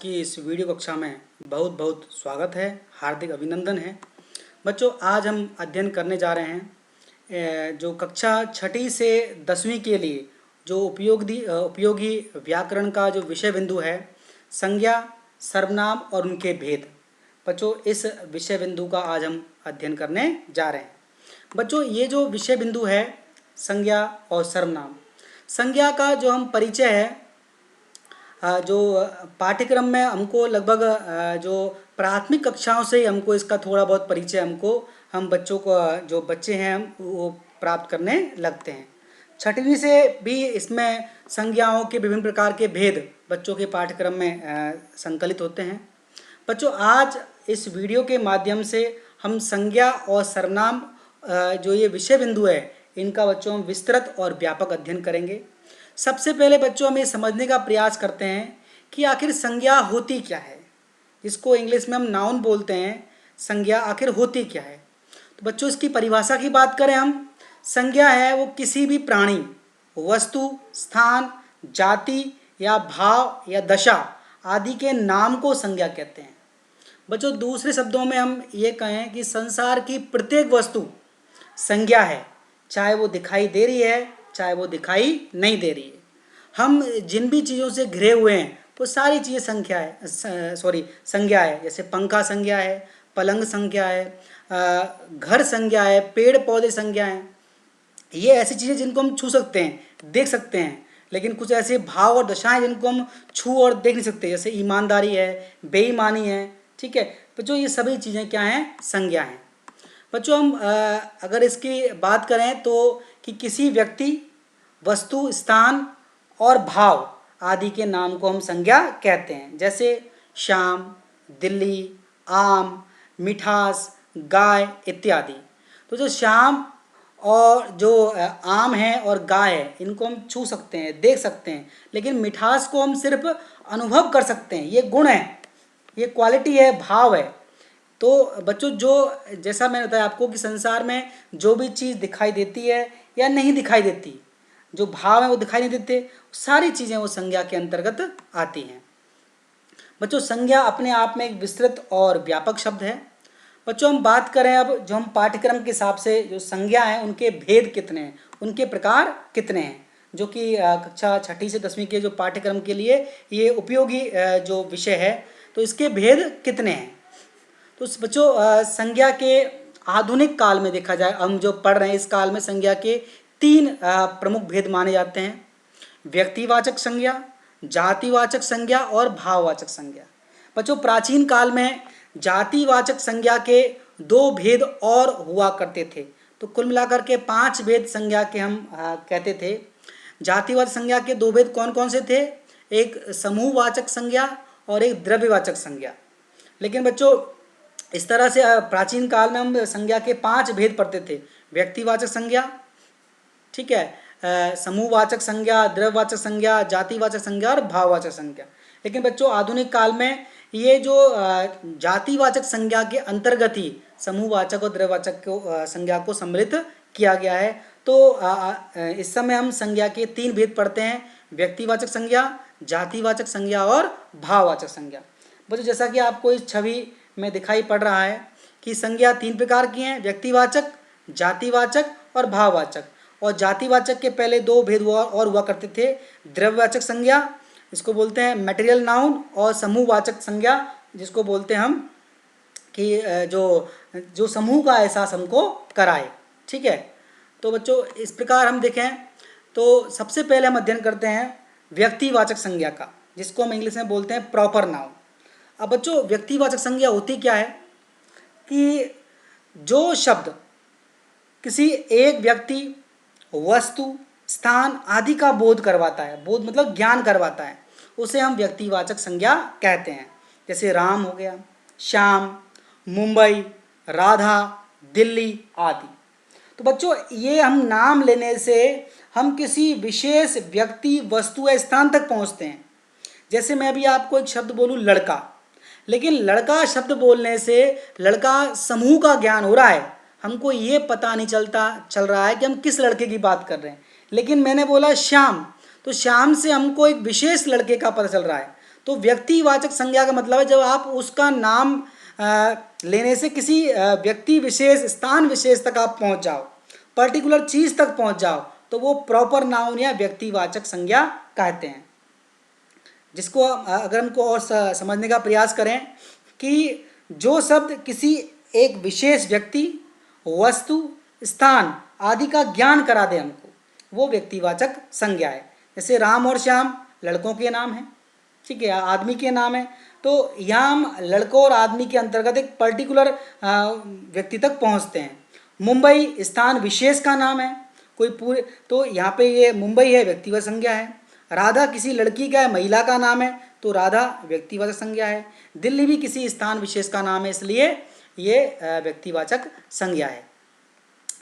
की इस वीडियो कक्षा में बहुत बहुत स्वागत है, हार्दिक अभिनंदन है। बच्चों, आज हम अध्ययन करने जा रहे हैं जो कक्षा छठी से 10वीं के लिए जो उपयोगी व्याकरण का जो विषय बिंदु है, संज्ञा, सर्वनाम और उनके भेद। बच्चों, इस विषय बिंदु का आज हम अध्ययन करने जा रहे हैं। बच्चों, ये जो विषय बिंदु है संज्ञा और सर्वनाम, संज्ञा का जो हम परिचय है जो पाठ्यक्रम में हमको लगभग जो प्राथमिक कक्षाओं से ही हमको इसका थोड़ा बहुत परिचय हम बच्चों को जो बच्चे हैं हम वो प्राप्त करने लगते हैं। छठवीं से भी इसमें संज्ञाओं के विभिन्न प्रकार के भेद बच्चों के पाठ्यक्रम में संकलित होते हैं। बच्चों, आज इस वीडियो के माध्यम से हम संज्ञा और सर्वनाम जो ये विषय बिंदु है इनका बच्चों हम विस्तृत और व्यापक अध्ययन करेंगे। सबसे पहले बच्चों हम ये समझने का प्रयास करते हैं कि आखिर संज्ञा होती क्या है, जिसको इंग्लिश में हम नाउन बोलते हैं। संज्ञा आखिर होती क्या है? तो बच्चों, इसकी परिभाषा की बात करें हम, संज्ञा है वो किसी भी प्राणी, वस्तु, स्थान, जाति या भाव या दशा आदि के नाम को संज्ञा कहते हैं। बच्चों, दूसरे शब्दों में हम ये कहें कि संसार की प्रत्येक वस्तु संज्ञा है, चाहे वो दिखाई दे रही है चाहे वो दिखाई नहीं दे रही है। हम जिन भी चीज़ों से घिरे हुए हैं वो सारी चीज़ें संज्ञा है। जैसे पंखा संज्ञा है, पलंग संज्ञा है, घर संज्ञा है, पेड़ पौधे संज्ञा हैं। ये ऐसी चीज़ें जिनको हम छू सकते हैं, देख सकते हैं, लेकिन कुछ ऐसे भाव और दशाएं जिनको हम छू और देख नहीं सकते, जैसे ईमानदारी है, बेईमानी है। ठीक है बच्चों, ये सभी चीज़ें क्या हैं? संज्ञा हैं। बच्चों, हम अगर इसकी बात करें तो कि किसी व्यक्ति, वस्तु, स्थान और भाव आदि के नाम को हम संज्ञा कहते हैं। जैसे श्याम, दिल्ली, आम, मिठास, गाय इत्यादि। तो जो श्याम और जो आम है और गाय है इनको हम छू सकते हैं, देख सकते हैं, लेकिन मिठास को हम सिर्फ अनुभव कर सकते हैं। ये गुण है, ये क्वालिटी है, भाव है। तो बच्चों, जो जैसा मैंने बताया आपको कि संसार में जो भी चीज़ दिखाई देती है या नहीं दिखाई देती, जो भाव है वो दिखाई नहीं देते, सारी चीज़ें वो संज्ञा के अंतर्गत आती हैं। बच्चों, संज्ञा अपने आप में एक विस्तृत और व्यापक शब्द है। बच्चों, हम बात करें अब जो हम पाठ्यक्रम के हिसाब से जो संज्ञा हैं उनके भेद कितने हैं, उनके प्रकार कितने हैं, जो कि कक्षा छठी से 10वीं के जो पाठ्यक्रम के लिए ये उपयोगी जो विषय है, तो इसके भेद कितने हैं। तो बच्चों, संज्ञा के आधुनिक काल में देखा जाए, हम जो पढ़ रहे हैं इस काल में संज्ञा के 3 प्रमुख भेद माने जाते हैं: व्यक्तिवाचक संज्ञा, जातिवाचक संज्ञा और भाववाचक संज्ञा। बच्चों, प्राचीन काल में जातिवाचक संज्ञा के 2 भेद और हुआ करते थे। तो कुल मिलाकर के 5 भेद संज्ञा के हम कहते थे। जातिवाचक संज्ञा के 2 भेद कौन कौन से थे? एक समूहवाचक संज्ञा और एक द्रव्यवाचक संज्ञा। लेकिन बच्चों, इस तरह से प्राचीन काल में हम संज्ञा के 5 भेद पढ़ते थे: व्यक्तिवाचक संज्ञा, ठीक है, समूहवाचक संज्ञा, द्रव्यवाचक संज्ञा, जातिवाचक संज्ञा और भाववाचक संज्ञा। लेकिन बच्चों, आधुनिक काल में ये जो जातिवाचक संज्ञा के अंतर्गत ही समूहवाचक और द्रव्यवाचक को संज्ञा को सम्मिलित किया गया है। तो इस समय हम संज्ञा के 3 भेद पढ़ते हैं: व्यक्तिवाचक संज्ञा, जातिवाचक संज्ञा और भाववाचक संज्ञा। बच्चों, जैसा कि आपको इस छवि में दिखाई पड़ रहा है कि संज्ञा 3 प्रकार की हैं: व्यक्तिवाचक, जातिवाचक और भाववाचक। और जातिवाचक के पहले 2 भेद और हुआ करते थे: द्रव्यवाचक संज्ञा, इसको बोलते हैं मटेरियल नाउन, और समूहवाचक संज्ञा, जिसको बोलते हैं हम कि जो समूह का एहसास हमको कराए। ठीक है, तो बच्चों, इस प्रकार हम देखें तो सबसे पहले हम अध्ययन करते हैं व्यक्तिवाचक संज्ञा का, जिसको हम इंग्लिश में बोलते हैं प्रॉपर नाउन। अब बच्चों, व्यक्तिवाचक संज्ञा होती क्या है कि जो शब्द किसी एक व्यक्ति, वस्तु, स्थान आदि का बोध करवाता है, बोध मतलब ज्ञान करवाता है, उसे हम व्यक्तिवाचक संज्ञा कहते हैं। जैसे राम हो गया, श्याम, मुंबई, राधा, दिल्ली आदि। तो बच्चों, ये हम नाम लेने से हम किसी विशेष व्यक्ति, वस्तु या स्थान तक पहुंचते हैं। जैसे मैं अभी आपको एक शब्द बोलूं लड़का, लेकिन लड़का शब्द बोलने से लड़का समूह का ज्ञान हो रहा है, हमको ये पता नहीं चल रहा है कि हम किस लड़के की बात कर रहे हैं। लेकिन मैंने बोला श्याम, तो श्याम से हमको एक विशेष लड़के का पता चल रहा है। तो व्यक्तिवाचक संज्ञा का मतलब है जब आप उसका नाम लेने से किसी व्यक्ति विशेष, स्थान विशेष तक आप पहुंच जाओ, पर्टिकुलर चीज तक पहुंच जाओ, तो वो प्रॉपर नाउन या व्यक्तिवाचक संज्ञा कहते हैं। जिसको अगर हमको और समझने का प्रयास करें कि जो शब्द किसी एक विशेष व्यक्ति, वस्तु, स्थान आदि का ज्ञान करा दे हमको, वो व्यक्तिवाचक संज्ञा है। जैसे राम और श्याम लड़कों के नाम हैं, ठीक है, आदमी के नाम है। तो यहाँ हम लड़कों और आदमी के अंतर्गत एक पर्टिकुलर व्यक्ति तक पहुँचते हैं। मुंबई स्थान विशेष का नाम है, कोई पूरे, तो यहाँ पे ये मुंबई है, व्यक्तिवाचक संज्ञा है। राधा किसी लड़की का है, महिला का नाम है, तो राधा व्यक्तिवाचक संज्ञा है। दिल्ली भी किसी स्थान विशेष का नाम है, इसलिए ये व्यक्तिवाचक संज्ञा है।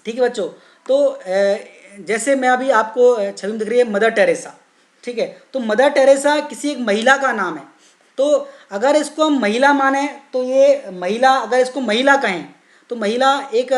ठीक है बच्चों, तो जैसे मैं अभी आपको छवि में दिख रही है मदर टेरेसा, ठीक है, तो मदर टेरेसा किसी एक महिला का नाम है। तो अगर इसको हम महिला माने तो ये महिला, अगर इसको महिला कहें तो महिला एक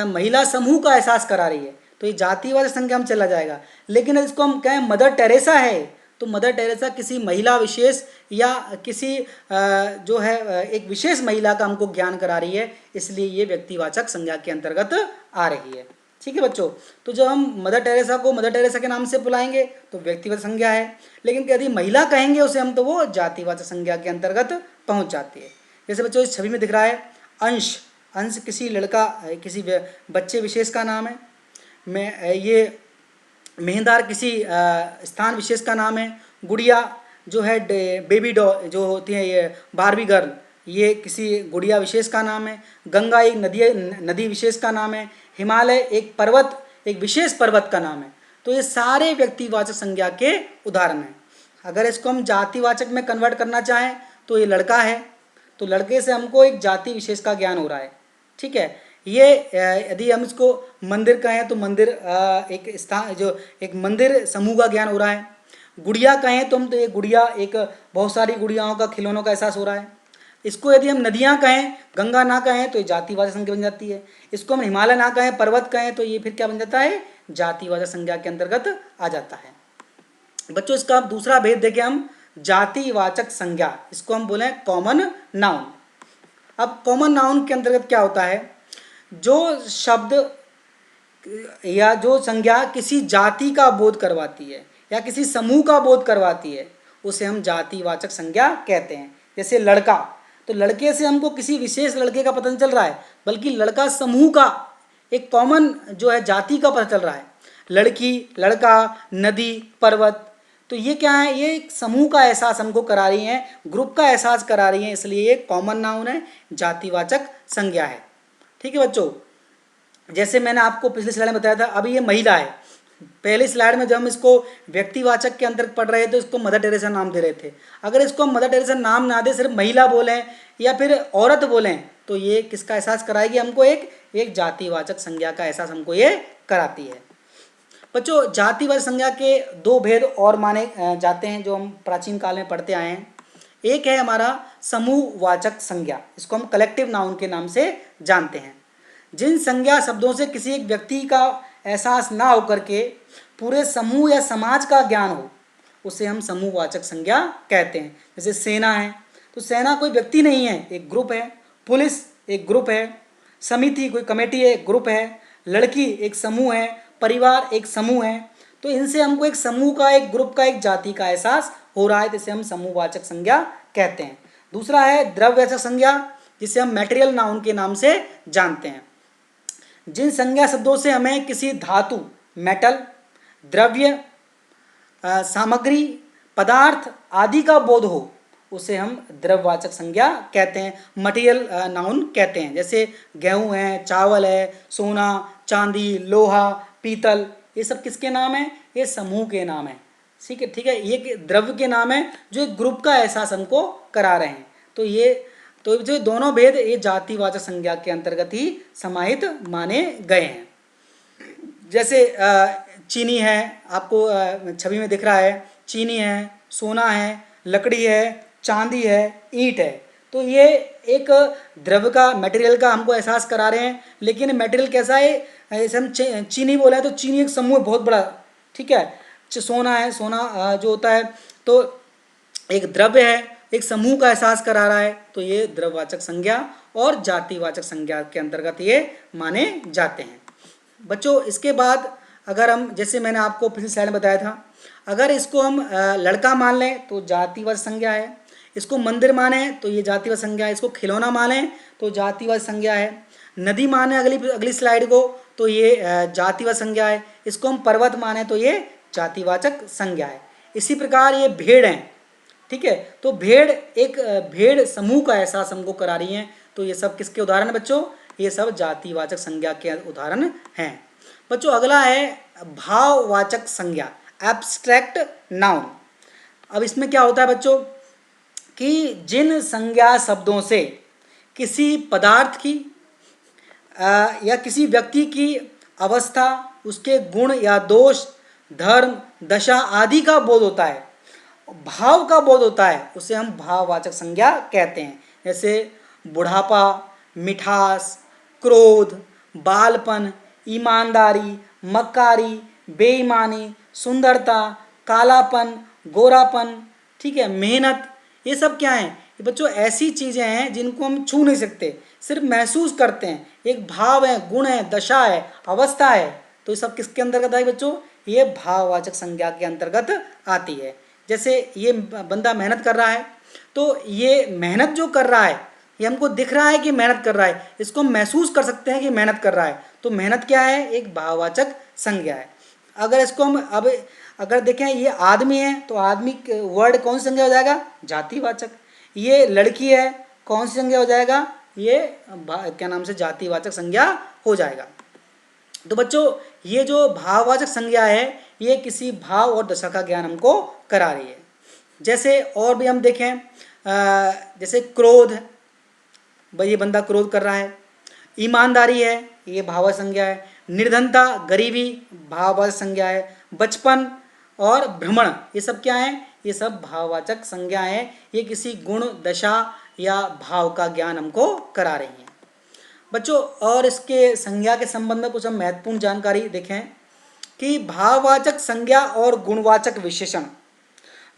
महिला समूह का एहसास करा रही है, तो ये जातिवाचक संज्ञा में चला जाएगा। लेकिन इसको हम कहें मदर टेरेसा है, तो मदर टेरेसा किसी महिला विशेष या किसी जो है एक विशेष महिला का हमको ज्ञान करा रही है, इसलिए ये व्यक्तिवाचक संज्ञा के अंतर्गत आ रही है। ठीक है बच्चों, तो जब हम मदर टेरेसा को मदर टेरेसा के नाम से बुलाएंगे तो व्यक्तिवाचक संज्ञा है, लेकिन यदि महिला कहेंगे उसे हम, तो वो जातिवाचक संज्ञा के अंतर्गत पहुंच जाती है। जैसे बच्चों इस छवि में दिख रहा है अंश, अंश किसी लड़का, किसी बच्चे विशेष का नाम है। मैं ये मेहंदार किसी स्थान विशेष का नाम है। गुड़िया जो है बेबी डॉल जो होती है, ये बारबी गर्ल, ये किसी गुड़िया विशेष का नाम है। गंगा एक नदी विशेष का नाम है। हिमालय एक पर्वत, एक विशेष पर्वत का नाम है। तो ये सारे व्यक्तिवाचक संज्ञा के उदाहरण हैं। अगर इसको हम जातिवाचक में कन्वर्ट करना चाहें तो ये लड़का है, तो लड़के से हमको एक जाति विशेष का ज्ञान हो रहा है। ठीक है, ये यदि हम इसको मंदिर कहें तो मंदिर एक स्थान, जो एक मंदिर समूह का ज्ञान हो रहा है। गुड़िया कहें तो हम, तो ये गुड़िया एक बहुत सारी गुड़ियाओं का, खिलौनों का एहसास हो रहा है। इसको यदि हम नदियाँ कहें, गंगा ना कहें तो ये जातिवाचक संज्ञा बन जाती है। इसको हम हिमालय ना कहें, पर्वत कहें, तो ये फिर क्या बन जाता है, जातिवाचक संज्ञा के अंतर्गत आ जाता है। बच्चों इसका अब दूसरा भेद देखें हम, जातिवाचक संज्ञा, इसको हम बोले कॉमन नाउन। अब कॉमन नाउन के अंतर्गत क्या होता है, जो शब्द या जो संज्ञा किसी जाति का बोध करवाती है या किसी समूह का बोध करवाती है, उसे हम जातिवाचक संज्ञा कहते हैं। जैसे लड़का, तो लड़के से हमको किसी विशेष लड़के का पता नहीं चल रहा है, बल्कि लड़का समूह का, एक कॉमन जो है जाति का पता चल रहा है। लड़की, लड़का, नदी, पर्वत, तो ये क्या है, ये एक समूह का एहसास हमको करा रही हैं, ग्रुप का एहसास करा रही हैं, इसलिए ये कॉमन नाउन है, जातिवाचक संज्ञा है। ठीक है बच्चों, जैसे मैंने आपको पिछले स्लाइड में बताया था, अभी ये महिला है। पहले स्लाइड में जब हम इसको व्यक्तिवाचक के अंतर्गत पढ़ रहे थे, इसको मदर टेरेसा नाम दे रहे थे। अगर इसको हम मदर टेरेसा नाम ना दे, सिर्फ महिला बोलें या फिर औरत बोलें, तो ये किसका एहसास कराएगी हमको, एक जातिवाचक संज्ञा का एहसास हमको ये कराती है। बच्चों जातिवाचक संज्ञा के दो भेद और माने जाते हैं, जो हम प्राचीन काल में पढ़ते आए हैं। एक है हमारा समूहवाचक संज्ञा, इसको हम कलेक्टिव नाउन के नाम से जानते हैं। जिन संज्ञा शब्दों से किसी एक व्यक्ति का एहसास ना होकर के पूरे समूह या समाज का ज्ञान हो, उसे हम समूहवाचक संज्ञा कहते हैं। जैसे सेना है, तो सेना कोई व्यक्ति नहीं है, एक ग्रुप है। पुलिस एक ग्रुप है। समिति कोई कमेटी है, एक ग्रुप है। लड़की एक समूह है। परिवार एक समूह है। तो इनसे हमको एक समूह का, एक ग्रुप का, एक जाति का एहसास हो रहा है, जिसे हम समूहवाचक संज्ञा कहते हैं। दूसरा है द्रव्यवाचक संज्ञा, जिसे हम मैटेरियल नाउन के नाम से जानते हैं। जिन संज्ञा शब्दों से हमें किसी धातु, मेटल, द्रव्य, सामग्री, पदार्थ आदि का बोध हो, उसे हम द्रव्यवाचक संज्ञा कहते हैं, मटेरियल नाउन कहते हैं। जैसे गेहूं है, चावल है, सोना, चांदी, लोहा, पीतल, ये सब किसके नाम है, ये समूह के नाम है। ठीक है, ठीक है, ये द्रव्य के नाम है जो एक ग्रुप का एहसास हमको करा रहे हैं। तो जो दोनों भेद ये जातिवाचक संज्ञा के अंतर्गत ही समाहित माने गए हैं। जैसे चीनी है, आपको छवि में दिख रहा है, चीनी है, सोना है, लकड़ी है, चांदी है, ईंट है। तो ये एक द्रव्य का, मटेरियल का हमको एहसास करा रहे हैं। लेकिन मटेरियल कैसा है, जैसे हम चीनी बोले हैं तो चीनी एक समूह बहुत बड़ा, ठीक है। सोना है, सोना जो होता है, तो एक द्रव्य है, एक समूह का एहसास करा रहा है, तो ये द्रव्यवाचक संज्ञा और जातिवाचक संज्ञा के अंतर्गत ये माने जाते हैं। बच्चों इसके बाद अगर हम, जैसे मैंने आपको पिछली स्लाइड में बताया था, अगर इसको हम लड़का मान लें तो जातिवाचक संज्ञा है, इसको मंदिर माने तो ये जातिवाचक संज्ञा है, इसको खिलौना माने तो जातिवाचक संज्ञा है, नदी माने अगली अगली स्लाइड को तो ये जातिवाचक संज्ञा है, इसको हम पर्वत माने तो ये जातिवाचक संज्ञा है। इसी प्रकार ये भेड़ है, ठीक है, तो भेड़ एक भेड़ समूह का एहसास हमको करा रही है, तो ये सब किसके उदाहरण है बच्चों? ये सब जातिवाचक संज्ञा के उदाहरण हैं। बच्चों अगला है भाववाचक संज्ञा, एब्स्ट्रैक्ट नाउन। अब इसमें क्या होता है बच्चों कि जिन संज्ञा शब्दों से किसी पदार्थ की या किसी व्यक्ति की अवस्था, उसके गुण या दोष, धर्म, दशा आदि का बोध होता है, भाव का बोध होता है, उसे हम भाववाचक संज्ञा कहते हैं। जैसे बुढ़ापा, मिठास, क्रोध, बालपन, ईमानदारी, मक्कारी, बेईमानी, सुंदरता, कालापन, गोरापन, ठीक है, मेहनत, ये सब क्या है? ये बच्चों ऐसी चीज़ें हैं जिनको हम छू नहीं सकते, सिर्फ महसूस करते हैं। एक भाव है, गुण है, दशा है, अवस्था है, तो ये सब किसके अंतर्गत है बच्चों? ये भाववाचक संज्ञा के अंतर्गत आती है। जैसे ये बंदा मेहनत कर रहा है, तो ये मेहनत जो कर रहा है, ये हमको दिख रहा है कि मेहनत कर रहा है, इसको हम महसूस कर सकते हैं कि मेहनत कर रहा है, तो मेहनत क्या है? एक भाववाचक संज्ञा है। अगर इसको हम अब अगर देखें ये आदमी है, तो आदमी वर्ड कौन सी संज्ञा हो जाएगा? जातिवाचक। ये लड़की है, कौन सी संज्ञा हो जाएगा? ये क्या नाम से? जातिवाचक संज्ञा हो जाएगा। तो बच्चों ये जो भाववाचक संज्ञा है, ये किसी भाव और दशा का ज्ञान हमको करा रही है। जैसे और भी हम देखें, जैसे क्रोध, भाई ये बंदा क्रोध कर रहा है। ईमानदारी है, ये भाववाचक संज्ञा है। निर्धनता, गरीबी, भाववाचक संज्ञा है। बचपन और भ्रमण, ये सब क्या है? ये सब भाववाचक संज्ञा है। ये किसी गुण, दशा या भाव का ज्ञान हमको करा रही हैं बच्चों। और इसके संज्ञा के संबंध में कुछ हम महत्वपूर्ण जानकारी देखें कि भाववाचक संज्ञा और गुणवाचक विशेषण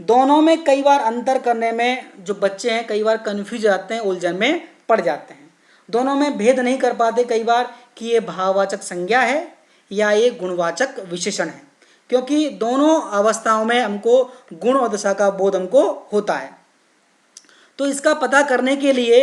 दोनों में कई बार अंतर करने में जो बच्चे हैं कई बार कन्फ्यूज जाते हैं, उलझन में पड़ जाते हैं। दोनों में भेद नहीं कर पाते कई बार कि ये भाववाचक संज्ञा है या ये गुणवाचक विशेषण है, क्योंकि दोनों अवस्थाओं में हमको गुण और दशा का बोध हमको होता है। तो इसका पता करने के लिए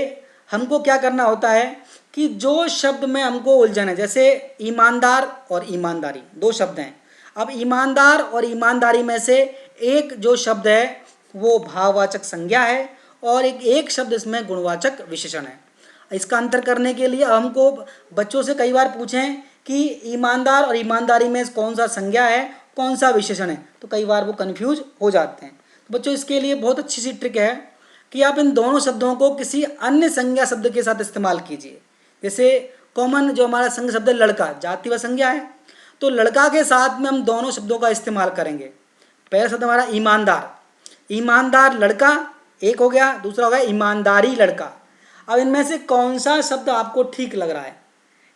हमको क्या करना होता है कि जो शब्द में हमको उलझन है, जैसे ईमानदार और ईमानदारी, दो शब्द हैं। अब ईमानदार और ईमानदारी में से एक जो शब्द है वो भाववाचक संज्ञा है और एक शब्द इसमें गुणवाचक विशेषण है। इसका अंतर करने के लिए हमको बच्चों से कई बार पूछें कि ईमानदार और ईमानदारी में कौन सा संज्ञा है, कौन सा विशेषण है, तो कई बार वो कन्फ्यूज हो जाते हैं। तो बच्चों इसके लिए बहुत अच्छी सी ट्रिक है कि आप इन दोनों शब्दों को किसी अन्य संज्ञा शब्द के साथ इस्तेमाल कीजिए। जैसे कॉमन जो हमारा संज्ञा शब्द है लड़का, जाति व संज्ञा है, तो लड़का के साथ में हम दोनों शब्दों का इस्तेमाल करेंगे। पहला शब्द हमारा ईमानदार, ईमानदार लड़का एक हो गया, दूसरा हो गया ईमानदारी लड़का। अब इनमें से कौन सा शब्द आपको ठीक लग रहा है?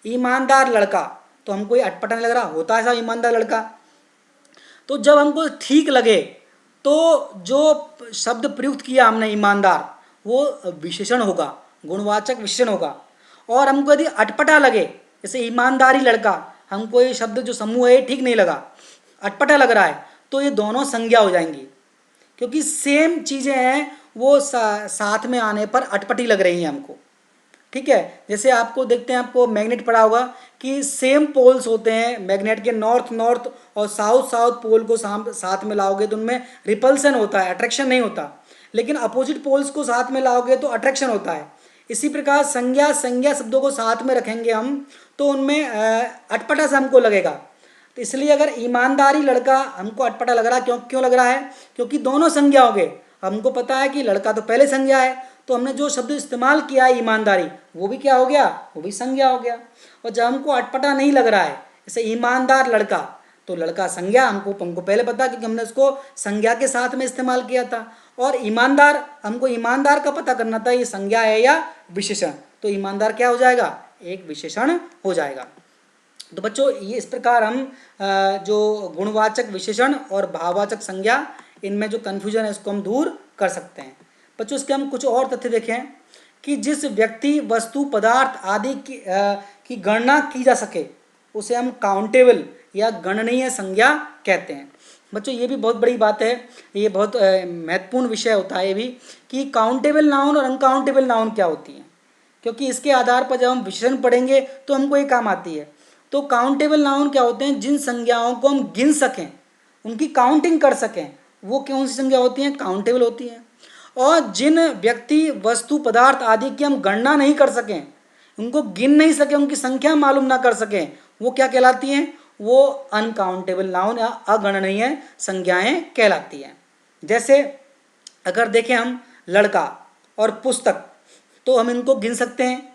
ईमानदार लड़का, तो हमको ये अटपटा नहीं लग रहा, होता है साहब ईमानदार लड़का। तो जब हमको ठीक लगे तो जो शब्द प्रयुक्त किया हमने ईमानदार, वो विशेषण होगा, गुणवाचक विशेषण होगा। और हमको यदि अटपटा लगे, जैसे ईमानदारी लड़का, हमको ये शब्द जो समूह है ठीक नहीं लगा, अटपटा लग रहा है, तो ये दोनों संज्ञा हो जाएंगी, क्योंकि सेम चीज़ें हैं, वो साथ में आने पर अटपटी लग रही हैं हमको। ठीक है, जैसे आपको देखते हैं, आपको मैग्नेट पड़ा होगा कि सेम पोल्स होते हैं मैग्नेट के, नॉर्थ नॉर्थ और साउथ साउथ पोल को साथ में लाओगे तो उनमें रिपल्सन होता है, अट्रैक्शन नहीं होता। लेकिन अपोजिट पोल्स को साथ में लाओगे तो अट्रैक्शन होता है। इसी प्रकार संज्ञा शब्दों को साथ में रखेंगे हम तो उनमें अटपटा सा हमको लगेगा। तो इसलिए अगर ईमानदारी लड़का हमको अटपटा लग रहा है, क्यों लग रहा है? क्योंकि दोनों संज्ञा हो गए। हमको पता है कि लड़का तो पहले संज्ञा है, तो हमने जो शब्द इस्तेमाल किया है ईमानदारी, वो भी क्या हो गया? वो भी संज्ञा हो गया। और जब हमको अटपटा नहीं लग रहा है, जैसे ईमानदार लड़का, तो लड़का संज्ञा हमको पहले पता, क्योंकि हमने उसको संज्ञा के साथ में इस्तेमाल किया था। और ईमानदार, हमको ईमानदार का पता करना था ये संज्ञा है या विशेषण, तो ईमानदार क्या हो जाएगा? एक विशेषण हो जाएगा। तो बच्चों ये इस प्रकार हम जो गुणवाचक विशेषण और भाववाचक संज्ञा, इनमें जो कन्फ्यूजन है इसको हम दूर कर सकते हैं। बच्चों इसके हम कुछ और तथ्य देखें कि जिस व्यक्ति वस्तु पदार्थ आदि की गणना की जा सके उसे हम काउंटेबल या गणनीय संज्ञा कहते हैं। बच्चों ये भी बहुत बड़ी बात है, ये बहुत महत्वपूर्ण विषय होता है ये भी कि काउंटेबल नाउन और अनकाउंटेबल नाउन क्या होती हैं, क्योंकि इसके आधार पर जब हम विशेषण पढ़ेंगे तो हमको ये काम आती है। तो काउंटेबल नाउन क्या होते हैं, जिन संज्ञाओं को हम गिन सकें, उनकी काउंटिंग कर सकें, वो कौन सी संज्ञा होती हैं, काउंटेबल होती हैं। और जिन व्यक्ति वस्तु पदार्थ आदि की हम गणना नहीं कर सकें, उनको गिन नहीं सकें, उनकी संख्या मालूम ना कर सकें, वो क्या कहलाती हैं, वो अनकाउंटेबल नाउन या अगणनीय संज्ञाएं कहलाती हैं। जैसे अगर देखें हम लड़का और पुस्तक, तो हम इनको गिन सकते हैं,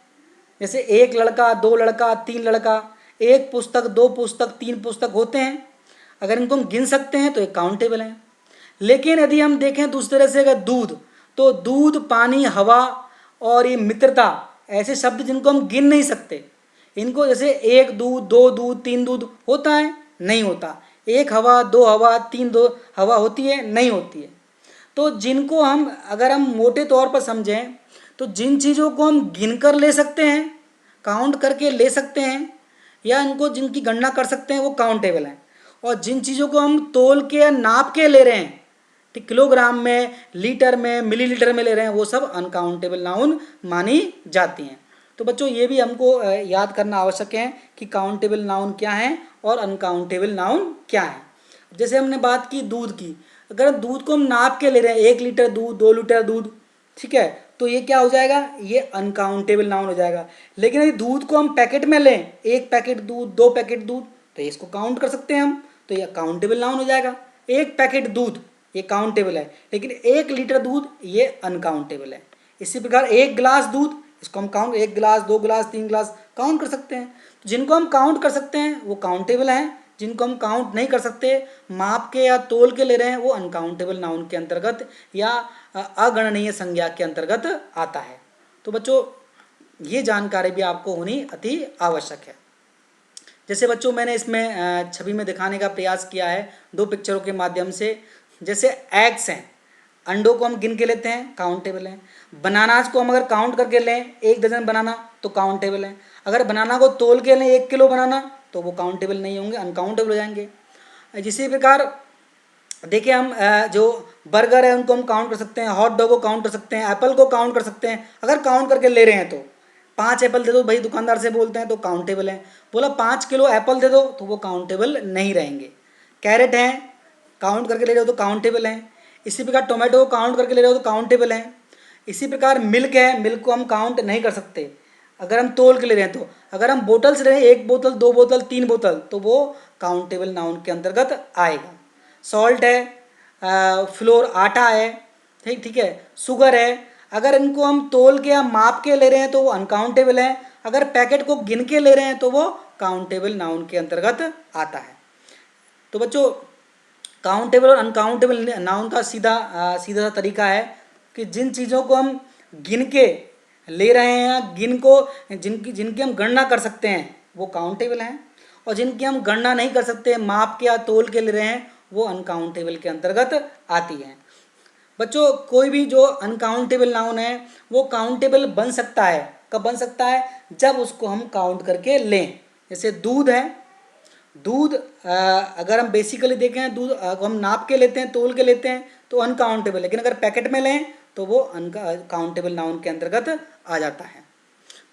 जैसे एक लड़का, दो लड़का, तीन लड़का, एक पुस्तक, दो पुस्तक, तीन पुस्तक होते हैं। अगर इनको हम गिन सकते हैं तो एक काउंटेबल है। लेकिन यदि हम देखें दूसरी तरह से, अगर दूध, तो दूध, पानी, हवा और ये मित्रता, ऐसे शब्द जिनको हम गिन नहीं सकते, इनको जैसे एक दूध, दो दूध, तीन दूध होता है, नहीं होता। एक हवा, दो हवा, तीन दो हवा होती है, नहीं होती है। तो जिनको हम, अगर हम मोटे तौर पर समझें, तो जिन चीज़ों को हम गिन कर ले सकते हैं, काउंट करके ले सकते हैं, या इनको जिनकी गणना कर सकते हैं, वो काउंटेबल हैं। और जिन चीज़ों को हम तोल के या नाप के ले रहे हैं, ठीक, किलोग्राम में, लीटर में, मिलीलीटर में ले रहे हैं, वो सब अनकाउंटेबल नाउन मानी जाती हैं। तो बच्चों ये भी हमको याद करना आवश्यक है कि काउंटेबल नाउन क्या है और अनकाउंटेबल नाउन क्या है। जैसे हमने बात की दूध की, अगर दूध को हम नाप के ले रहे हैं, 1 लीटर दूध, 2 लीटर दूध, ठीक है, तो ये क्या हो जाएगा, ये अनकाउंटेबल नाउन हो जाएगा। लेकिन यदि दूध को हम पैकेट में लें, 1 पैकेट दूध, 2 पैकेट दूध, तो इसको काउंट कर सकते हैं हम, तो ये काउंटेबल नाउन हो जाएगा। 1 पैकेट दूध ये काउंटेबल है, लेकिन 1 लीटर दूध ये अनकाउंटेबल है। इसी प्रकार 1 गिलास दूध, इसको हम काउंट, 1 गिलास, 2 गिलास, 3 गिलास काउंट कर सकते हैं। तो जिनको हम काउंट कर सकते हैं वो काउंटेबल हैं, जिनको हम काउंट नहीं कर सकते, माप के या तोल के ले रहे हैं, वो अनकाउंटेबल नाउन के अंतर्गत या अगणनीय संज्ञा के अंतर्गत आता है। तो बच्चों ये जानकारी भी आपको होनी अति आवश्यक है। जैसे बच्चों मैंने इसमें छवि में दिखाने का प्रयास किया है 2 पिक्चरों के माध्यम से। जैसे एग्स हैं, अंडों को हम गिन के लेते हैं, काउंटेबल हैं। बनानाज को हम अगर काउंट करके लें, 1 दर्जन बनाना, तो काउंटेबल है। अगर बनाना को तोल के लें, 1 किलो बनाना, तो वो काउंटेबल नहीं होंगे, अनकाउंटेबल हो जाएंगे। इसी प्रकार देखिए हम जो बर्गर है उनको हम काउंट कर सकते हैं, हॉट डॉग को काउंट कर सकते हैं, एप्पल को काउंट कर सकते हैं। अगर काउंट करके ले रहे हैं तो 5 एप्पल दे दो भाई, दुकानदार से बोलते हैं, तो काउंटेबल है। बोला 5 किलो एप्पल दे दो, तो वो काउंटेबल नहीं रहेंगे। कैरेट हैं, काउंट करके ले रहे हो तो काउंटेबल हैं। इसी प्रकार टोमेटो को काउंट करके ले रहे हो तो काउंटेबल हैं। इसी प्रकार मिल्क है, मिल्क को हम काउंट नहीं कर सकते, अगर हम तोल के ले रहे हैं। तो अगर हम बोतल से ले रहे हैं, 1 बोतल, 2 बोतल, 3 बोतल, तो वो काउंटेबल नाउन के अंतर्गत आएगा। सॉल्ट है, फ्लोर आटा है, ठीक है, शुगर है, अगर इनको हम तोल के या माप के ले रहे हैं तो वो अनकाउंटेबल है। अगर पैकेट को गिन के ले रहे हैं तो वो काउंटेबल नाउन के अंतर्गत आता है। तो बच्चों काउंटेबल और अनकाउंटेबल नाउन का सीधा सा तरीका है कि जिन चीज़ों को हम गिन के ले रहे हैं, जिनकी हम गणना कर सकते हैं, वो काउंटेबल हैं, और जिनकी हम गणना नहीं कर सकते, माप के या तोल के ले रहे हैं, वो अनकाउंटेबल के अंतर्गत आती हैं। बच्चों कोई भी जो अनकाउंटेबल नाउन है वो काउंटेबल बन सकता है। कब बन सकता है? जब उसको हम काउंट करके लें। जैसे दूध है, दूध अगर हम बेसिकली देखें, दूध हम नाप के लेते हैं, तोल के लेते हैं, तो अनकाउंटेबल। लेकिन अगर पैकेट में लें तो वो काउंटेबल नाउन के अंतर्गत आ जाता है।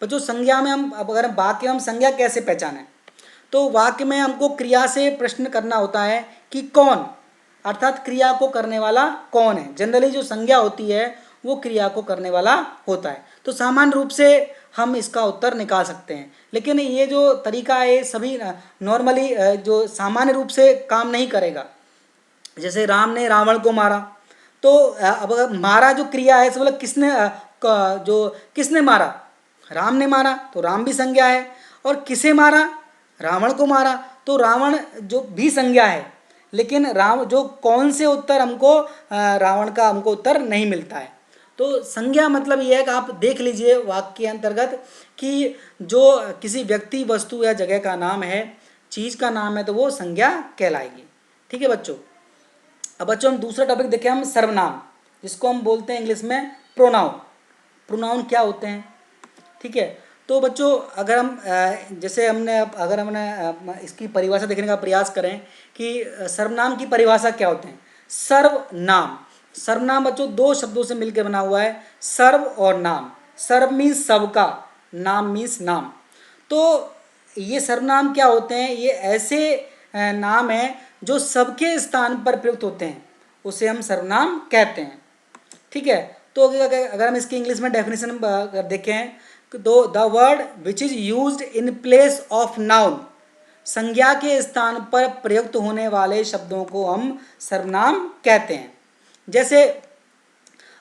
बच्चों संज्ञा में हम, अब अगर वाक्य हम संज्ञा कैसे पहचानें, तो वाक्य में हमको क्रिया से प्रश्न करना होता है कि कौन, अर्थात क्रिया को करने वाला कौन है। जनरली जो संज्ञा होती है वो क्रिया को करने वाला होता है। तो सामान्य रूप से हम इसका उत्तर निकाल सकते हैं, लेकिन ये जो तरीका है सभी नॉर्मली जो सामान्य रूप से काम नहीं करेगा। जैसे राम ने रावण को मारा, तो अब अगर मारा जो क्रिया है, मतलब किसने मारा, राम ने मारा, तो राम भी संज्ञा है। और किसे मारा, रावण को मारा, तो रावण जो भी संज्ञा है। लेकिन राम जो कौन से उत्तर हमको, रावण का हमको उत्तर नहीं मिलता है। तो संज्ञा मतलब ये है कि आप देख लीजिए वाक्य के अंतर्गत कि जो किसी व्यक्ति, वस्तु या जगह का नाम है, चीज़ का नाम है, तो वो संज्ञा कहलाएगी। ठीक है बच्चों। अब बच्चों हम दूसरा टॉपिक देखें, हम सर्वनाम। जिसको हम बोलते हैं इंग्लिश में प्रोनाउन। प्रोनाउन क्या होते हैं, ठीक है। तो बच्चों अगर हम जैसे अगर हमने इसकी परिभाषा देखने का प्रयास करें कि सर्वनाम की परिभाषा क्या होते हैं। सर्वनाम, सर्वनाम बच्चों दो शब्दों से मिलकर बना हुआ है, सर्व और नाम। सर्व मीन्स सबका, नाम मीन्स नाम। तो ये सर्वनाम क्या होते हैं, ये ऐसे नाम हैं जो सबके स्थान पर प्रयुक्त होते हैं, उसे हम सर्वनाम कहते हैं, ठीक है। तो अगर हम इसकी इंग्लिश में डेफिनेशन देखें तो the word which is used in place of noun, संज्ञा के स्थान पर प्रयुक्त होने वाले शब्दों को हम सर्वनाम कहते हैं। जैसे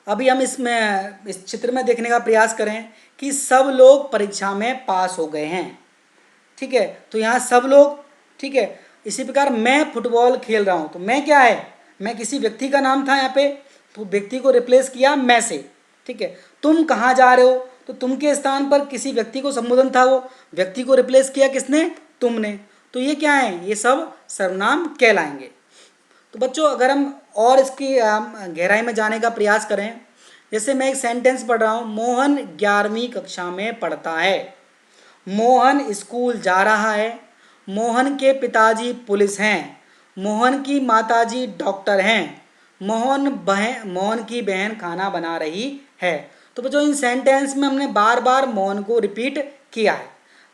अभी हम इस चित्र में देखने का प्रयास करें कि सब लोग परीक्षा में पास हो गए हैं, ठीक है। तो यहाँ सब लोग, ठीक है। इसी प्रकार मैं फुटबॉल खेल रहा हूँ, तो मैं क्या है, मैं किसी व्यक्ति का नाम था यहाँ पे, तो व्यक्ति को रिप्लेस किया मैं से, ठीक है। तुम कहाँ जा रहे हो, तो तुम के स्थान पर किसी व्यक्ति को संबोधन था, वो व्यक्ति को रिप्लेस किया किसने, तुमने। तो ये क्या है, ये सब सर्वनाम कहलाएंगे। तो बच्चों अगर हम और इसकी गहराई में जाने का प्रयास करें, जैसे मैं एक सेंटेंस पढ़ रहा हूँ, मोहन 11वीं कक्षा में पढ़ता है, मोहन स्कूल जा रहा है, मोहन के पिताजी पुलिस हैं, मोहन की माताजी डॉक्टर हैं, मोहन की बहन खाना बना रही है। तो बच्चों इन सेंटेंस में हमने बार बार मोहन को रिपीट किया है।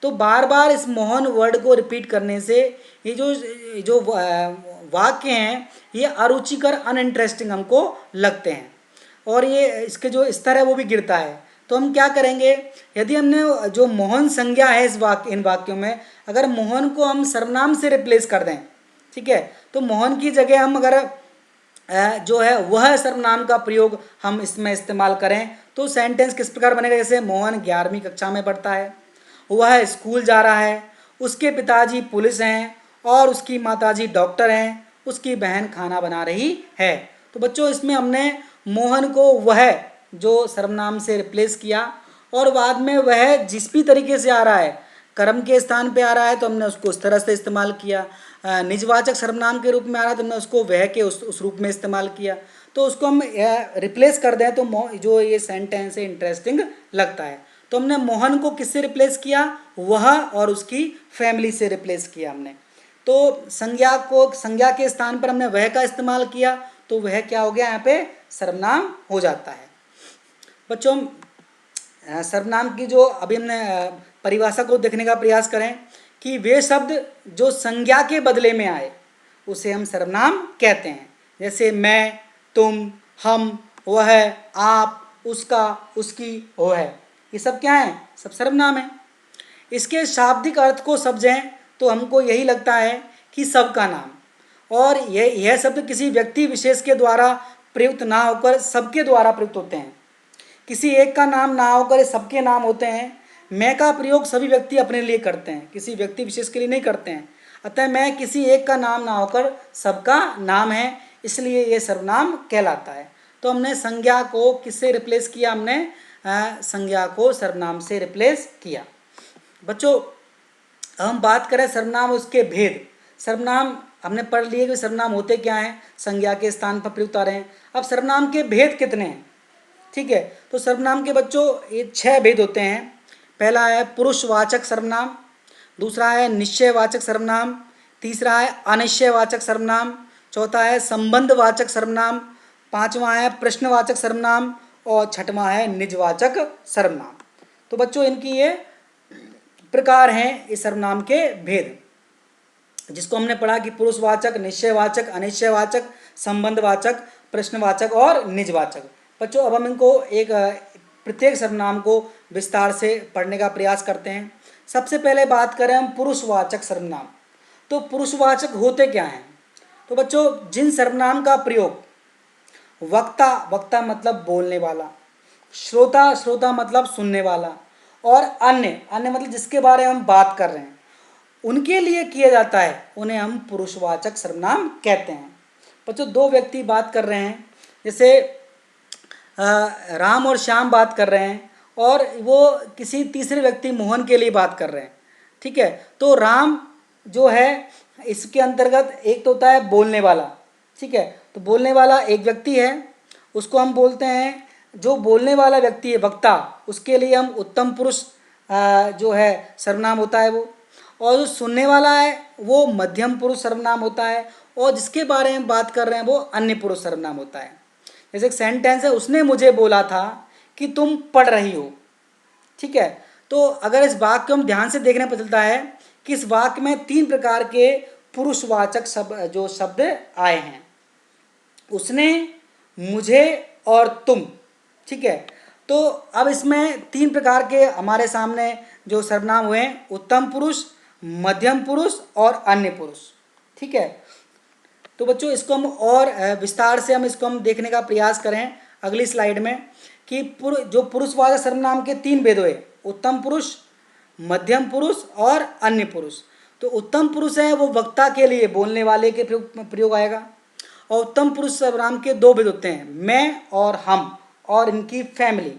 तो बार बार इस मोहन वर्ड को रिपीट करने से ये जो वाक्य हैं ये अरुचिकर, अनइंटरेस्टिंग हमको लगते हैं, और ये इसके जो स्तर है वो भी गिरता है। तो हम क्या करेंगे, यदि हमने जो मोहन संज्ञा है इन वाक्यों में, अगर मोहन को हम सर्वनाम से रिप्लेस कर दें, ठीक है, तो मोहन की जगह हम अगर जो है वह सर्वनाम का प्रयोग हम इसमें इस्तेमाल करें, तो सेंटेंस किस प्रकार बनेगा, जैसे मोहन 11वीं कक्षा में पढ़ता है, वह स्कूल जा रहा है, उसके पिताजी पुलिस हैं और उसकी माताजी डॉक्टर हैं, उसकी बहन खाना बना रही है। तो बच्चों इसमें हमने मोहन को वह जो सर्वनाम से रिप्लेस किया, और बाद में वह जिस भी तरीके से आ रहा है, कर्म के स्थान पे आ रहा है तो हमने उसको उस तरह से इस्तेमाल किया, निजवाचक सर्वनाम के रूप में आ रहा है तो हमने उसको वह के उस रूप में इस्तेमाल किया। तो उसको हम रिप्लेस कर दें तो जो ये सेंटेंस है इंटरेस्टिंग लगता है। तो हमने मोहन को किससे रिप्लेस किया, वह और उसकी फैमिली से रिप्लेस किया हमने। तो संज्ञा के स्थान पर हमने वह का इस्तेमाल किया, तो वह क्या हो गया, यहाँ पे सर्वनाम हो जाता है। बच्चों सर्वनाम की जो अभी हमने परिभाषा को देखने का प्रयास करें कि वे शब्द जो संज्ञा के बदले में आए उसे हम सर्वनाम कहते हैं। जैसे मैं, तुम, हम, वह, आप, उसका, उसकी, वह, ये सब क्या है, सब सर्वनाम है। इसके शाब्दिक अर्थ को समझें तो हमको यही लगता है कि सबका नाम, और यह शब्द किसी व्यक्ति विशेष के द्वारा प्रयुक्त ना होकर सबके द्वारा प्रयुक्त होते हैं। किसी एक का नाम ना होकर ये सबके नाम होते हैं। मैं का प्रयोग सभी व्यक्ति अपने लिए करते हैं, किसी व्यक्ति विशेष के लिए नहीं करते हैं। अतः मैं किसी एक का नाम ना होकर सबका नाम है, इसलिए ये सर्वनाम कहलाता है। तो हमने संज्ञा को किससे रिप्लेस किया, हमने संज्ञा को सर्वनाम से रिप्लेस किया। बच्चों हम बात करें सर्वनाम उसके भेद। सर्वनाम हमने पढ़ लिए कि सर्वनाम होते क्या हैं, संज्ञा के स्थान पर प्रयुक्त आ रहे हैं। अब सर्वनाम के भेद कितने हैं, ठीक है। तो सर्वनाम के बच्चों ये 6 भेद होते हैं। पहला है पुरुषवाचक सर्वनाम, दूसरा है निश्चयवाचक सर्वनाम, तीसरा है अनिश्चयवाचक सर्वनाम, चौथा है संबंधवाचक सर्वनाम, पांचवा है प्रश्नवाचक सर्वनाम, और छठवां है निजवाचक सर्वनाम। तो बच्चों इनकी ये प्रकार हैं इस सर्वनाम के भेद, जिसको हमने पढ़ा कि पुरुषवाचक, निश्चयवाचक, अनिश्चयवाचक, संबंधवाचक, प्रश्नवाचक और निजवाचक। बच्चों अब हम इनको प्रत्येक सर्वनाम को विस्तार से पढ़ने का प्रयास करते हैं। सबसे पहले बात करें हम पुरुषवाचक सर्वनाम। तो पुरुषवाचक होते क्या हैं, तो बच्चों जिन सर्वनाम का प्रयोग वक्ता मतलब बोलने वाला, श्रोता मतलब सुनने वाला, और अन्य मतलब जिसके बारे में हम बात कर रहे हैं उनके लिए किया जाता है, उन्हें हम पुरुषवाचक सर्वनाम कहते हैं। बच्चों 2 व्यक्ति बात कर रहे हैं, जैसे राम और श्याम बात कर रहे हैं, और वो किसी तीसरे व्यक्ति मोहन के लिए बात कर रहे हैं, ठीक है। तो राम जो है इसके अंतर्गत एक तो होता है बोलने वाला, ठीक है। तो बोलने वाला एक व्यक्ति है, उसको हम बोलते हैं, जो बोलने वाला व्यक्ति है वक्ता, उसके लिए हम उत्तम पुरुष जो है सर्वनाम होता है वो। और जो सुनने वाला है वो मध्यम पुरुष सर्वनाम होता है, और जिसके बारे में बात कर रहे हैं वो अन्य पुरुष सर्वनाम होता है। जैसे एक सेंटेंस है, उसने मुझे बोला था कि तुम पढ़ रही हो। ठीक है, तो अगर इस वाक्य को हम ध्यान से देखने पर चलता है कि इस वाक्य में 3 प्रकार के पुरुषवाचक जो शब्द आए हैं, उसने, मुझे और तुम। ठीक है, तो अब इसमें 3 प्रकार के हमारे सामने जो सर्वनाम हुए हैं, उत्तम पुरुष, मध्यम पुरुष और अन्य पुरुष। ठीक है, तो बच्चों इसको हम और विस्तार से हम इसको हम देखने का प्रयास करें अगली स्लाइड में कि जो पुरुषवाचक सर्वनाम के 3 भेद हुए, उत्तम पुरुष, मध्यम पुरुष और अन्य पुरुष। तो उत्तम पुरुष है वो वक्ता के लिए, बोलने वाले के प्रयोग आएगा। और उत्तम पुरुष सर्वनाम के 2 भेद होते हैं, मैं और हम और इनकी फैमिली।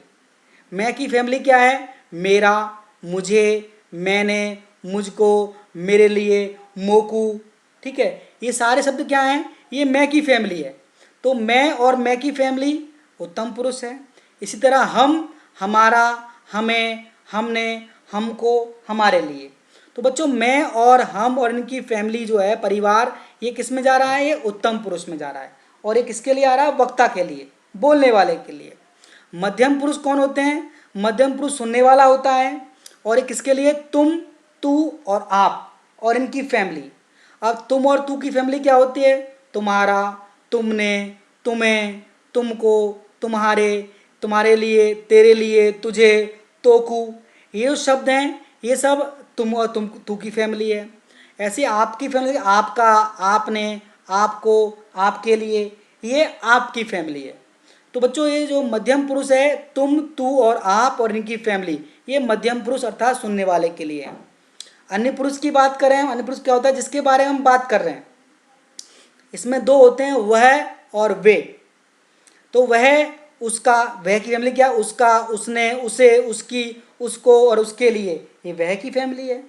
मैं की फैमिली क्या है, मेरा, मुझे, मैंने, मुझको, मेरे लिए, मोकू। ठीक है, ये सारे शब्द क्या हैं, ये मैं की फैमिली है। तो मैं और मैं की फैमिली उत्तम पुरुष है। इसी तरह हम, हमारा, हमें, हमने, हमको, हमारे लिए। तो बच्चों मैं और हम और इनकी फैमिली जो है, परिवार, ये किस में जा रहा है, ये उत्तम पुरुष में जा रहा है। और ये किसके लिए आ रहा है, वक्ता के लिए, बोलने वाले के लिए। मध्यम पुरुष कौन होते हैं, मध्यम पुरुष सुनने वाला होता है, और ये किसके लिए, तुम, तू और आप और इनकी फैमिली। अब तुम और तू की फैमिली क्या होती है, तुम्हारा, तुमने, तुम्हें, तुमको, तुम्हारे, तुम्हारे लिए, तेरे लिए, तुझे, तोकू। ये जो शब्द हैं ये सब तुम और तुम, तू की फैमिली है। ऐसे आपकी फैमिली, आपका, आपने, आपको, आपके लिए, ये आपकी फैमिली है। तो बच्चों ये जो मध्यम पुरुष है, तुम, तू और आप और इनकी फैमिली, ये मध्यम पुरुष अर्थात सुनने वाले के लिए है। अन्य पुरुष की बात करें हम, अन्य पुरुष क्या होता है, जिसके बारे में हम बात कर रहे हैं, इसमें 2 होते हैं, वह और वे। तो वह, उसका, वह की फैमिली क्या, उसका, उसने, उसे, उसकी, उसको और उसके लिए, ये वह की फैमिली है।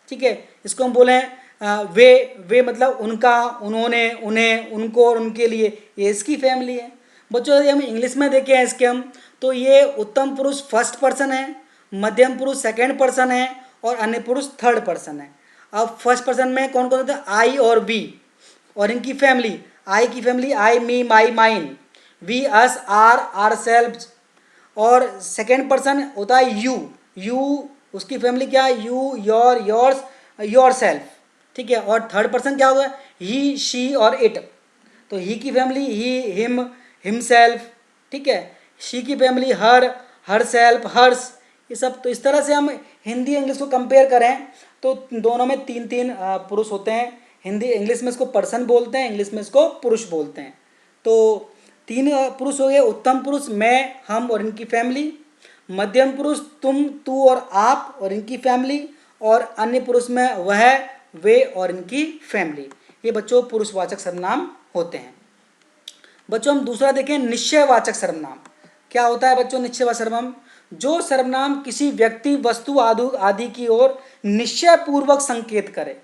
ठीक है, इसको हम बोले वे मतलब उनका, उन्होंने, उन्हें, उनको और उनके लिए, ये इसकी फैमिली है। बच्चों यदि हम इंग्लिश में देखें इसके हम, तो ये उत्तम पुरुष फर्स्ट पर्सन है, मध्यम पुरुष सेकंड पर्सन है और अन्य पुरुष थर्ड पर्सन है। अब फर्स्ट पर्सन में कौन कौन होता है, आई और वी और इनकी फैमिली। आई की family I, me, my, mine, we, us, ourselves. और सेकेंड पर्सन होता है यू, यू उसकी फैमिली क्या है, you, your, yours, yourself. ठीक है, और थर्ड पर्सन क्या होगा, ही, शी और इट। तो ही की फैमिली ही, हिम, हिमसेल्फ। ठीक है, शी की फैमिली हर, हर सेल्फ, हर्स। ये सब। तो इस तरह से हम हिंदी इंग्लिश को कंपेयर करें तो दोनों में 3 पुरुष होते हैं। हिंदी इंग्लिश में इसको पर्सन बोलते हैं, इंग्लिश में इसको पुरुष बोलते हैं। तो 3 पुरुष हो गए, उत्तम पुरुष मैं, हम और इनकी फैमिली, मध्यम पुरुष तुम, तू और आप और इनकी फैमिली, और अन्य पुरुष में वह, वे और इनकी फैमिली। ये बच्चों पुरुषवाचक सर्वनाम होते हैं। बच्चों हम दूसरा देखें, निश्चयवाचक सर्वनाम। क्या होता है बच्चों निश्चयवाचक सर्वनाम, जो सर्वनाम किसी व्यक्ति, वस्तु आदि की ओर निश्चय पूर्वक संकेत करे,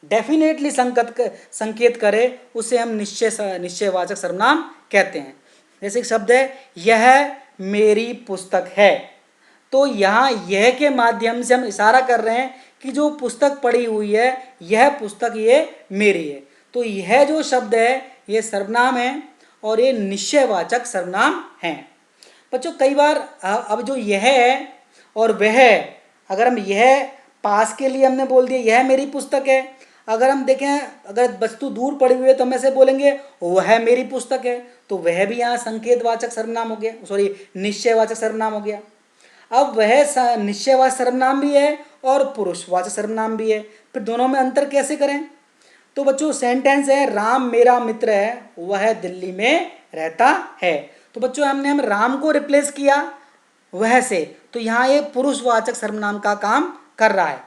डेफिनेटली संकेत करे, उसे हम निश्चयवाचक सर्वनाम कहते हैं। जैसे एक शब्द है, यह मेरी पुस्तक है। तो यहाँ यह के माध्यम से हम इशारा कर रहे हैं कि जो पुस्तक पड़ी हुई है, यह पुस्तक ये मेरी है। तो यह जो शब्द है ये सर्वनाम है और ये निश्चयवाचक सर्वनाम है। बच्चों कई बार अब जो यह है और वह, अगर हम यह पास के लिए हमने बोल दिया यह मेरी पुस्तक है, अगर हम देखें अगर वस्तु दूर पड़ी हुई है तो हम ऐसे बोलेंगे वह मेरी पुस्तक है। तो वह भी यहाँ संकेतवाचक सर्वनाम हो गया, सॉरी निश्चयवाचक सर्वनाम हो गया। अब वह निश्चयवाचक सर्वनाम भी है और पुरुषवाचक सर्वनाम भी है। फिर दोनों में अंतर कैसे करें, तो बच्चों सेंटेंस है, राम मेरा मित्र है, वह दिल्ली में रहता है। तो बच्चों हम राम को रिप्लेस किया वह से, तो यहाँ ये पुरुषवाचक सर्वनाम का काम कर रहा है।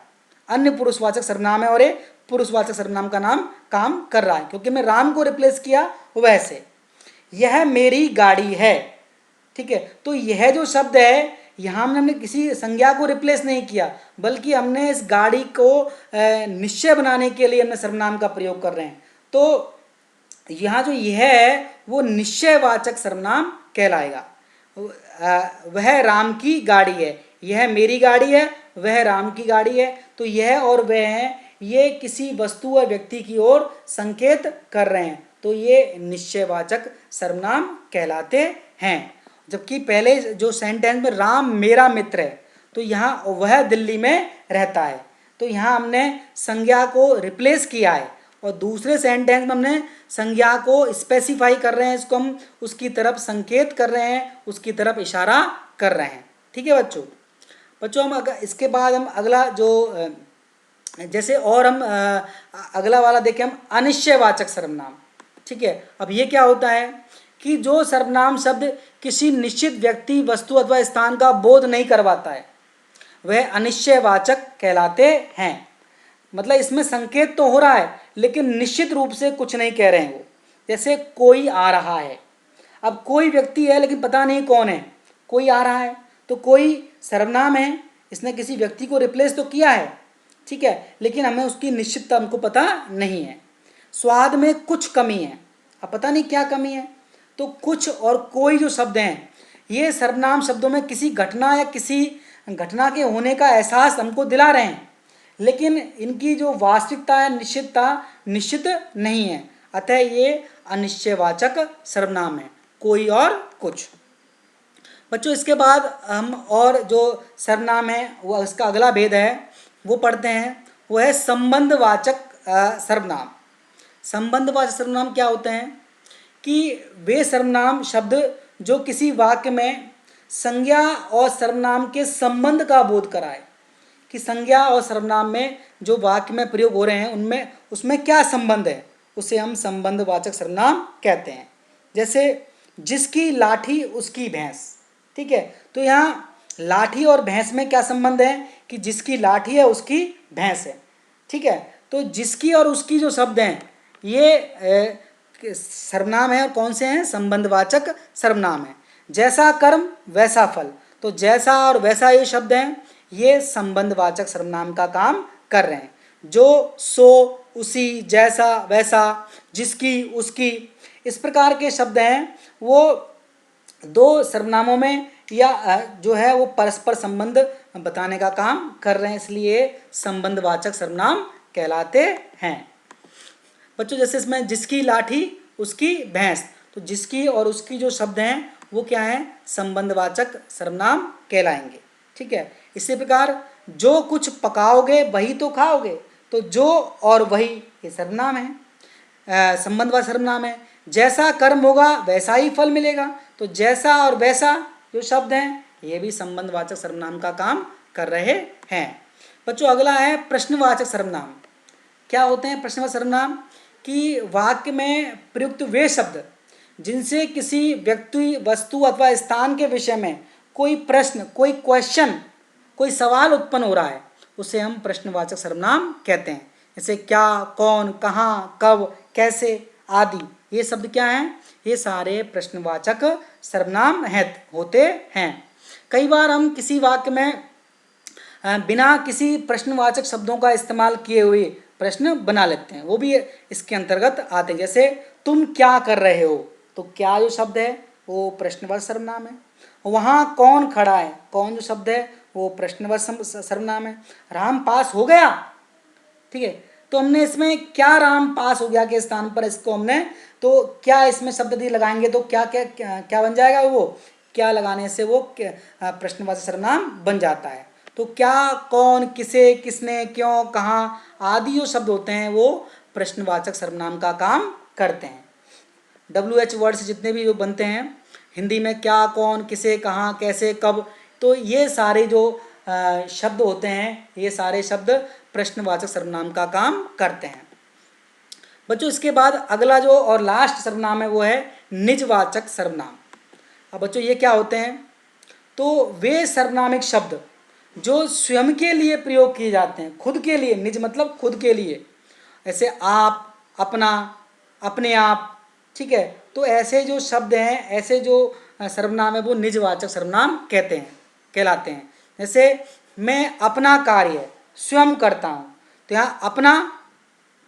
अन्य पुरुषवाचक सर्वनाम है और ये पुरुषवाचक सर्वनाम का नाम काम कर रहा है, क्योंकि मैं राम को रिप्लेस किया वह से। यह मेरी गाड़ी है। ठीक है, तो यह जो शब्द है यहाँ हमने किसी संज्ञा को रिप्लेस नहीं किया, बल्कि हमने इस गाड़ी को निश्चय बनाने के लिए हमने सर्वनाम का प्रयोग कर रहे हैं। तो यहाँ जो यह है वो निश्चयवाचक सर्वनाम कहलाएगा। वह राम की गाड़ी है, यह मेरी गाड़ी है, वह राम की गाड़ी है। तो यह और वह है, ये किसी वस्तु और व्यक्ति की ओर संकेत कर रहे हैं, तो ये निश्चयवाचक सर्वनाम कहलाते हैं। जबकि पहले जो सेंटेंस में राम मेरा मित्र है, तो यहाँ वह दिल्ली में रहता है, तो यहाँ हमने संज्ञा को रिप्लेस किया है, और दूसरे सेंटेंस में हमने संज्ञा को स्पेसिफाई कर रहे हैं, इसको हम उसकी तरफ संकेत कर रहे हैं, उसकी तरफ इशारा कर रहे हैं। ठीक है बच्चों। हम इसके बाद हम अगला जो जैसे और हम अगला वाला देखें, हम अनिश्चयवाचक सर्वनाम। ठीक है, अब ये क्या होता है कि जो सर्वनाम शब्द किसी निश्चित व्यक्ति, वस्तु अथवा स्थान का बोध नहीं करवाता है, वह अनिश्चयवाचक कहलाते हैं। मतलब इसमें संकेत तो हो रहा है, लेकिन निश्चित रूप से कुछ नहीं कह रहे हैं वो। जैसे कोई आ रहा है, अब कोई व्यक्ति है लेकिन पता नहीं कौन है, कोई आ रहा है, तो कोई सर्वनाम है, इसने किसी व्यक्ति को रिप्लेस तो किया है, ठीक है, लेकिन हमें उसकी निश्चितता हमको पता नहीं है। स्वाद में कुछ कमी है, अब पता नहीं क्या कमी है, तो कुछ और कोई जो शब्द हैं, ये सर्वनाम शब्दों में किसी घटना या किसी घटना के होने का एहसास हमको दिला रहे हैं, लेकिन इनकी जो वास्तविकता है, निश्चितता निश्चित नहीं है, अतः ये अनिश्चयवाचक सर्वनाम है, कोई और कुछ। बच्चों इसके बाद हम और जो सर्वनाम है वो इसका अगला भेद है वो पढ़ते हैं, वो है संबंधवाचक सर्वनाम। संबंधवाचक सर्वनाम क्या होते हैं कि वे सर्वनाम शब्द जो किसी वाक्य में संज्ञा और सर्वनाम के संबंध का बोध कराए, कि संज्ञा और सर्वनाम में जो वाक्य में प्रयोग हो रहे हैं उनमें उसमें क्या संबंध है, उसे हम संबंधवाचक सर्वनाम कहते हैं। जैसे जिसकी लाठी उसकी भैंस, ठीक है, तो यहाँ लाठी और भैंस में क्या संबंध है कि जिसकी लाठी है उसकी भैंस है, ठीक है, तो जिसकी और उसकी जो शब्द हैं ये सर्वनाम है, और कौन से हैं, संबंधवाचक सर्वनाम है। जैसा कर्म वैसा फल, तो जैसा और वैसा ये शब्द हैं, ये संबंधवाचक सर्वनाम का काम कर रहे हैं। जो, सो, उसी, जैसा, वैसा, जिसकी, उसकी, इस प्रकार के शब्द हैं, वो दो सर्वनामों में या जो है वो परस्पर संबंध बताने का काम कर रहे हैं, इसलिए संबंधवाचक सर्वनाम कहलाते हैं। बच्चों जैसे इसमें जिसकी लाठी उसकी भैंस, तो जिसकी और उसकी जो शब्द हैं वो क्या है, संबंधवाचक सर्वनाम कहलाएंगे। ठीक है, इसी प्रकार जो कुछ पकाओगे वही तो खाओगे, तो जो और वही ये सर्वनाम है, संबंधवाचक सर्वनाम है। जैसा कर्म होगा वैसा ही फल मिलेगा, तो जैसा और वैसा जो शब्द हैं ये भी संबंधवाचक सर्वनाम का काम कर रहे हैं। बच्चों अगला है प्रश्नवाचक सर्वनाम। क्या होते हैं प्रश्नवाचक सर्वनाम, कि वाक्य में प्रयुक्त वे शब्द जिनसे किसी व्यक्ति, वस्तु अथवा स्थान के विषय में कोई प्रश्न, कोई क्वेश्चन, कोई सवाल उत्पन्न हो रहा है, उसे हम प्रश्नवाचक सर्वनाम कहते हैं। जैसे क्या, कौन, कहाँ, कब, कैसे आदि, ये शब्द क्या हैं, ये सारे प्रश्नवाचक सर्वनाम होते हैं। कई बार हम किसी वाक्य में बिना किसी प्रश्नवाचक शब्दों का इस्तेमाल किए हुए प्रश्न बना लेते हैं, वो भी इसके अंतर्गत आते हैं। जैसे तुम क्या कर रहे हो, तो क्या जो शब्द है वो प्रश्नवाचक सर्वनाम है। वहाँ कौन खड़ा है, कौन जो शब्द है वो प्रश्नवाचक सर्वनाम है। राम पास हो गया, ठीक है, तो हमने इसमें क्या राम पास हो गया के स्थान पर इसको हमने, तो क्या इसमें शब्द यदि लगाएंगे तो क्या क्या क्या, क्या बन जाएगा, वो क्या लगाने से वो प्रश्नवाचक सर्वनाम बन जाता है। तो क्या, कौन, किसे, किसने, क्यों, कहाँ आदि जो शब्द होते हैं वो प्रश्नवाचक सर्वनाम का काम करते हैं। WH वर्ड से जितने भी जो बनते हैं हिंदी में, क्या, कौन, किसे, कहाँ, कैसे, कब, तो ये सारे जो शब्द होते हैं ये सारे शब्द प्रश्नवाचक सर्वनाम का काम करते हैं। बच्चों इसके बाद अगला जो और लास्ट सर्वनाम है वो है निजवाचक सर्वनाम। अब बच्चों ये क्या होते हैं, तो वे सर्वनामिक शब्द जो स्वयं के लिए प्रयोग किए जाते हैं, खुद के लिए, निज मतलब खुद के लिए, ऐसे आप, अपना, अपने आप, ठीक है, तो ऐसे जो शब्द हैं, ऐसे जो सर्वनाम है वो निजवाचक सर्वनाम कहलाते हैं। जैसे मैं अपना कार्य स्वयं करता हूँ, तो यहाँ अपना,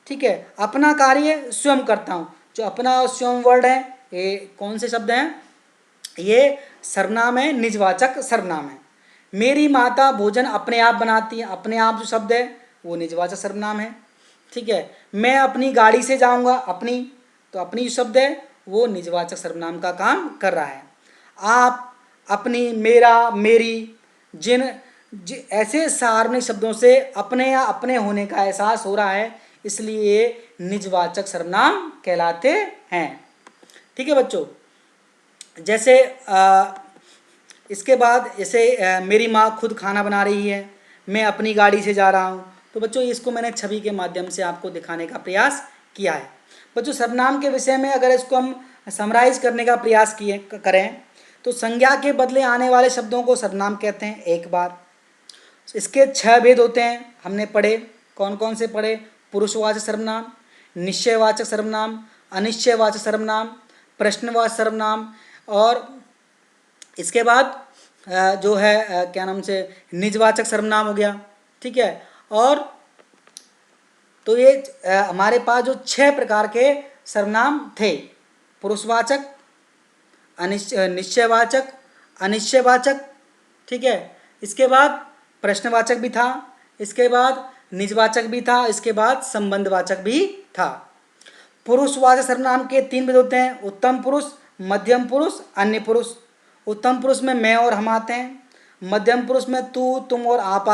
ठीक है, अपना कार्य स्वयं करता हूँ, जो अपना और स्वयं वर्ड है ये कौन से शब्द हैं, ये सर्वनाम है, निजवाचक सर्वनाम है। मेरी माता भोजन अपने आप बनाती है, अपने आप जो शब्द है वो निजवाचक सर्वनाम है। ठीक है। मैं अपनी गाड़ी से जाऊंगा, अपनी, तो अपनी जो शब्द है वो निजवाचक सर्वनाम का काम कर रहा है। आप, अपनी, मेरा, मेरी, ऐसे सार्वनामिक शब्दों से अपने या अपने होने का एहसास हो रहा है, इसलिए ये निजवाचक सर्वनाम कहलाते हैं। ठीक है बच्चों। जैसे इसके बाद जैसे मेरी माँ खुद खाना बना रही है, मैं अपनी गाड़ी से जा रहा हूँ। तो बच्चों इसको मैंने छवि के माध्यम से आपको दिखाने का प्रयास किया है। बच्चों सर्वनाम के विषय में अगर इसको हम समराइज करने का प्रयास करें तो संज्ञा के बदले आने वाले शब्दों को सर्वनाम कहते हैं। एक बार इसके 6 भेद होते हैं, हमने पढ़े। कौन कौन से पढ़े? पुरुषवाचक सर्वनाम, निश्चयवाचक सर्वनाम, अनिश्चयवाचक सर्वनाम, प्रश्नवाचक सर्वनाम, और इसके बाद जो है क्या नाम से निजवाचक सर्वनाम हो गया। ठीक है। और तो ये हमारे पास जो 6 प्रकार के सर्वनाम थे, पुरुषवाचक, निश्चयवाचक, अनिश्चयवाचक, ठीक है, इसके बाद प्रश्नवाचक भी था, इसके बाद निजवाचक भी था, इसके बाद संबंधवाचक भी था। पुरुषवाचक सर्वनाम के 3 भेद होते हैं, उत्तम पुरुष, मध्यम पुरुष, अन्य पुरुष। उत्तम पुरुष में मैं और हम आते हैं, मध्यम पुरुष में तू, तुम और आप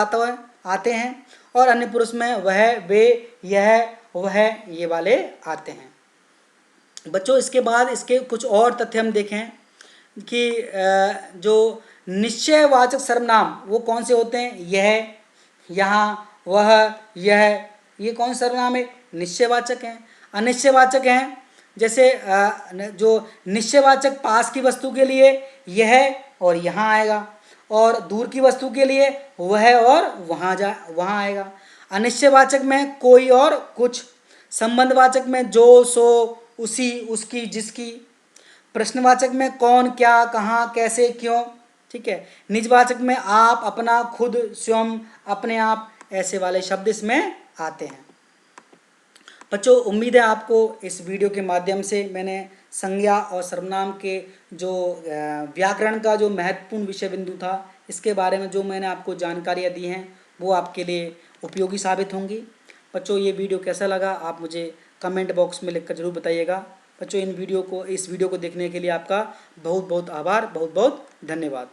आते हैं, और अन्य पुरुष में वह, वे, यह, वह, ये वाले आते हैं। बच्चों इसके बाद इसके कुछ और तथ्य हम देखें कि जो निश्चयवाचक सर्वनाम वो कौन से होते हैं? यह, यहाँ, वह, यह, ये कौन सर्वनाम है? निश्चयवाचक हैं। अनिश्चयवाचक हैं, जैसे जो निश्चयवाचक पास की वस्तु के लिए यह और यहाँ आएगा, और दूर की वस्तु के लिए वह और वहाँ आएगा। अनिश्चयवाचक में कोई और कुछ। संबंधवाचक में जो, सो, उसी, उसकी, जिसकी। प्रश्नवाचक में कौन, क्या, कहाँ, कैसे, क्यों। ठीक है। निजवाचक में आप, अपना, खुद, स्वयं, अपने आप, ऐसे वाले शब्द इसमें आते हैं। बच्चों उम्मीद है आपको इस वीडियो के माध्यम से मैंने संज्ञा और सर्वनाम के जो व्याकरण का जो महत्वपूर्ण विषय बिंदु था, इसके बारे में जो मैंने आपको जानकारियाँ दी हैं वो आपके लिए उपयोगी साबित होंगी। बच्चों ये वीडियो कैसा लगा आप मुझे कमेंट बॉक्स में लिखकर ज़रूर बताइएगा। बच्चों इस वीडियो को देखने के लिए आपका बहुत बहुत आभार, बहुत बहुत धन्यवाद।